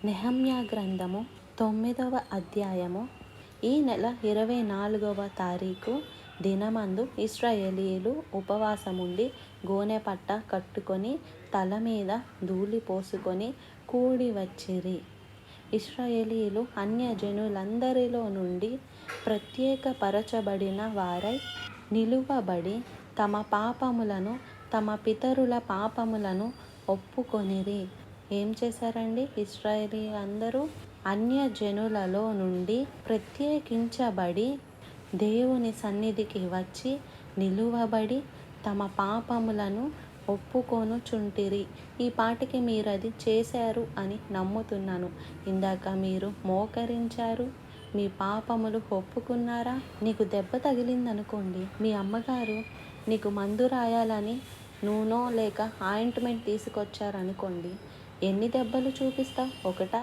నెహమ్యా గ్రంథము 9వ అధ్యాయము. ఈ నెల 24వ తారీఖు దినమందు ఇశ్రాయేలీయులు ఉపవాసముండి గోనెపట్ట కట్టుకొని తల మీద ధూళి పోసుకొని కూడి వచ్చిరి. ఇశ్రాయేలీయులు అన్యజనులందరిలో నుండి ప్రత్యేకపరచబడిన వారై నిలువబడి తమ పాపములను తమ పితరుల పాపములను ఒప్పుకొనిరి. ఏం చేశారండి? ఇశ్రాయేలీయులందరూ అన్యజనులలో నుండి ప్రత్యేకించబడి దేవుని సన్నిధికి వచ్చి నిలువబడి తమ పాపములను ఒప్పుకొనుచుంటిరి. ఈ పాటికి మీరు అది చేశారు అని నమ్ముతున్నాను. ఇందాక మీరు మోకరించారు, మీ పాపములు ఒప్పుకున్నారా? నీకు దెబ్బ తగిలిందనుకోండి, మీ అమ్మగారు నీకు మందు రాయాలని నూనె లేక ఆయింట్మెంట్ తీసుకొచ్చారనుకోండి, ఎన్ని దెబ్బలు చూపిస్తావు? ఒకటా?